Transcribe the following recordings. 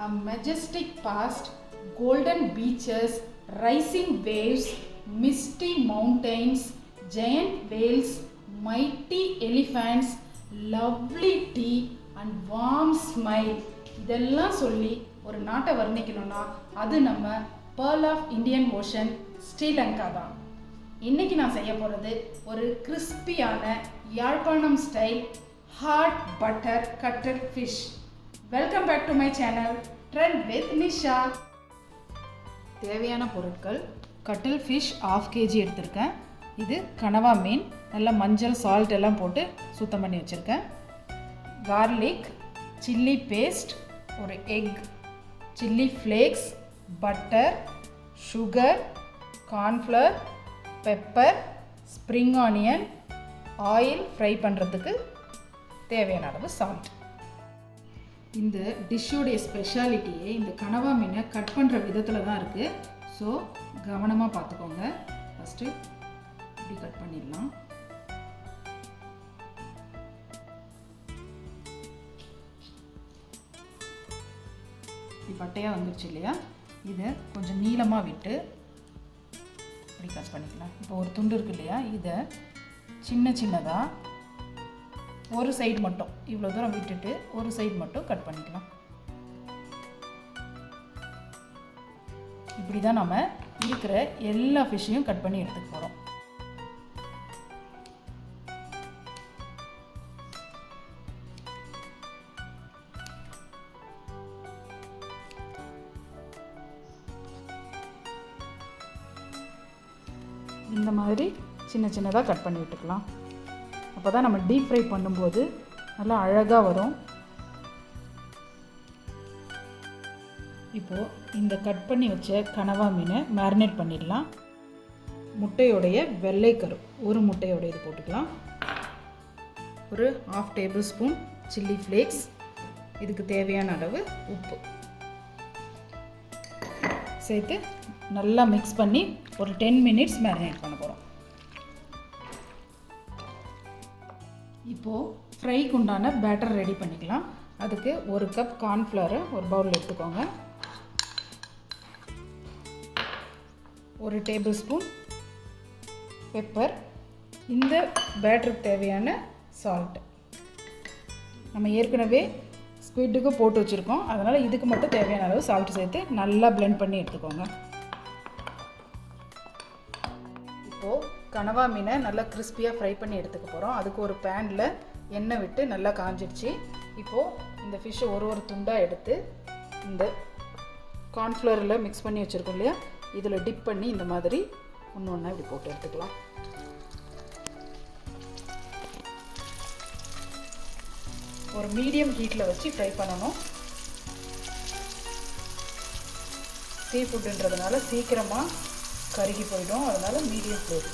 A majestic past, golden beaches, rising waves, misty mountains, giant whales, mighty elephants, lovely tea and warm smile. இதெல்லாம் சொல்லி ஒரு நாட்டை வர்ணிக்கணும்னா அது நம்ம Pearl of Indian Ocean Sri Lanka தான். இன்றைக்கி நான் செய்ய போகிறது ஒரு கிறிஸ்பியான Yazhpanam style hot butter cuttlefish. Welcome back to my channel trend with Nisha. தேவையான பொருட்கள்: கட்டல் ஃபிஷ் 1/2 kg எடுத்திருக்கேன். இது கனவா மீன், நல்லா மஞ்சள் சால்ட் எல்லாம் போட்டு சுத்தம் பண்ணி வச்சுருக்கேன். கார்லிக், சில்லி பேஸ்ட், ஒரு egg, chilli flakes, butter, sugar, cornflour, pepper, spring onion, oil fry பண்ணுறதுக்கு தேவையான அளவு சால்ட். இந்த டிஷ்ஷோடைய ஸ்பெஷாலிட்டியே இந்த கனவா மீனை கட் பண்ணுற விதத்தில் தான் இருக்குது. ஸோ கவனமாக பார்த்துக்கோங்க. ஃபஸ்ட்டு இப்படி கட் பண்ணிடலாம். இப்படி பட்டையாக வந்துடுச்சு இல்லையா, இதை கொஞ்சம் நீளமாக விட்டு இப்படி கட் பண்ணிக்கலாம். இப்போ ஒரு துண்டு இருக்கு இல்லையா, இதை சின்ன சின்னதாக ஒரு சைடு மட்டும் இவ்வளோ தூரம் விட்டுட்டு ஒரு சைடு மட்டும் கட் பண்ணிக்கலாம். இப்படி தான் நம்ம இருக்கிற எல்லா ஃபிஷ்ஷையும் கட் பண்ணி எடுத்துக்க போகிறோம். இந்த மாதிரி சின்ன சின்னதாக கட் பண்ணி விட்டுக்கலாம். அப்போ தான் நம்ம டீப் ஃப்ரை பண்ணும்போது நல்லா அழகாக வரும். இப்போது இந்த கட் பண்ணி வச்ச கனவா மீனை மேரினேட் பண்ணிடலாம். முட்டையோடைய வெள்ளைக்கரு, ஒரு முட்டையோட இது போட்டுக்கலாம். ஒரு 1/2 டேபிள்ஸ்பூன் சில்லி ஃப்ளேக்ஸ், இதுக்கு தேவையான அளவு உப்பு சேர்த்து நல்லா மிக்ஸ் பண்ணி ஒரு 10 மினிட்ஸ் மேரினேட் பண்ண போகிறோம். இப்போது ஃப்ரைக்கு உண்டான பேட்டர் ரெடி பண்ணிக்கலாம். அதுக்கு 1 கப் கார்ன்ஃப்ளவரை ஒரு பவுலில் எடுத்துக்கோங்க. 1 டேபிள் ஸ்பூன் பெப்பர், இந்த பேட்டருக்கு தேவையான சால்ட். நம்ம ஏற்கனவே ஸ்குவிட்டுக்கு போட்டு வச்சுருக்கோம், அதனால் இதுக்கு மட்டும் தேவையான அளவு சால்ட் சேர்த்து நல்லா பிளெண்ட் பண்ணி எடுத்துக்கோங்க. இப்போது கனவா மீனை நல்லா கிறிஸ்பியாக ஃப்ரை பண்ணி எடுத்துக்க போகிறோம். அதுக்கு ஒரு பேனில் எண்ணெய் விட்டு நல்லா காஞ்சிடுச்சு. இப்போது இந்த ஃபிஷ்ஷை ஒரு துண்டாக எடுத்து இந்த கார்ன்ஃப்ளவரில் மிக்ஸ் பண்ணி வச்சுருக்கோம் இல்லையா, இதில் டிப் பண்ணி இந்த மாதிரி ஒன்று ஒன்றா இப்படி போட்டு எடுத்துக்கலாம். ஒரு மீடியம் ஹீட்டில் வச்சு ஃப்ரை பண்ணணும். சீ ஃபுட்டுன்றதுனால சீக்கிரமாக கருகி போயிடும், அதனால் மீடியம் ஃப்ளேம்.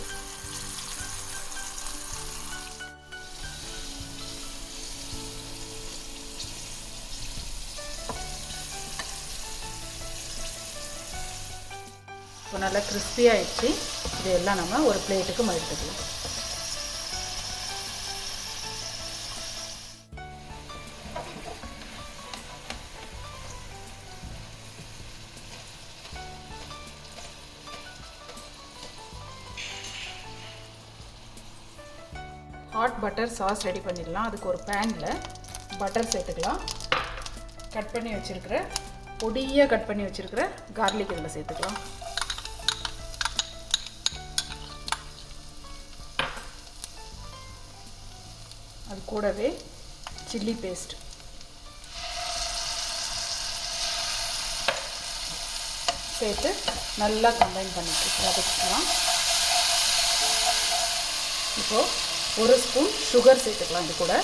இப்போ நல்லா கிறிஸ்பியாகிடுச்சு. இதெல்லாம் நம்ம ஒரு பிளேட்டுக்கு எடுத்துக்கலாம். ஹாட் பட்டர் சாஸ் ரெடி பண்ணிடலாம். அதுக்கு ஒரு பேனில் பட்டர் சேர்த்துக்கலாம். கட் பண்ணி வச்சுருக்கிற பொடியாக கட் பண்ணி வச்சுருக்கிற கார்லிக் இதில் சேர்த்துக்கலாம். அது கூடவே சில்லி பேஸ்ட் சேர்த்து நல்லா கம்பைன் பண்ணிட்டு வதக்கிக்கலாம். இப்போது 1 ஸ்பூன் சுகர் சேர்த்துக்கலாம். இது கூட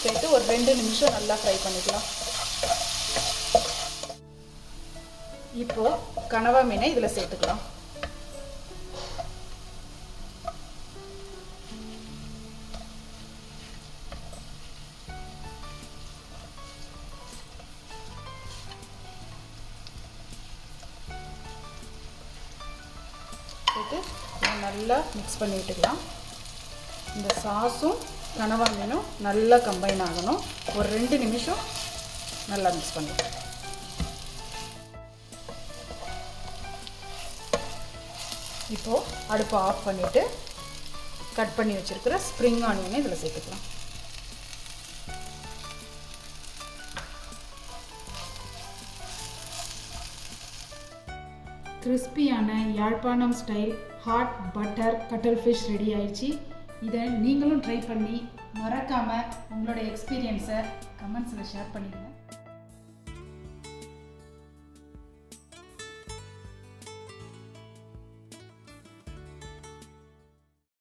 சேர்த்து ஒரு 2 நிமிஷம் நல்லா ஃப்ரை பண்ணிக்கலாம். இப்போது கனவா மீனை இதில் சேர்த்துக்கலாம். சேர்த்து நல்லா மிக்ஸ் பண்ணி விட்டுக்கலாம். இந்த சாஸும் கனவா மீனும் நல்லா கம்பைன் ஆகணும். ஒரு 2 நிமிஷம் நல்லா மிக்ஸ் பண்ணுங்க. இப்போது அடுப்பை ஆஃப் பண்ணிவிட்டு கட் பண்ணி வச்சுருக்கிற ஸ்ப்ரிங் ஆனியனை இதில் சேர்த்துக்கலாம். கிறிஸ்பியான Yazhpanam style hot butter cuttlefish ready ஆயிடுச்சு. இதை நீங்களும் ட்ரை பண்ணி மறக்காமல் உங்களோட எக்ஸ்பீரியன்ஸை கமெண்ட்ஸில் ஷேர் பண்ணிடுங்க.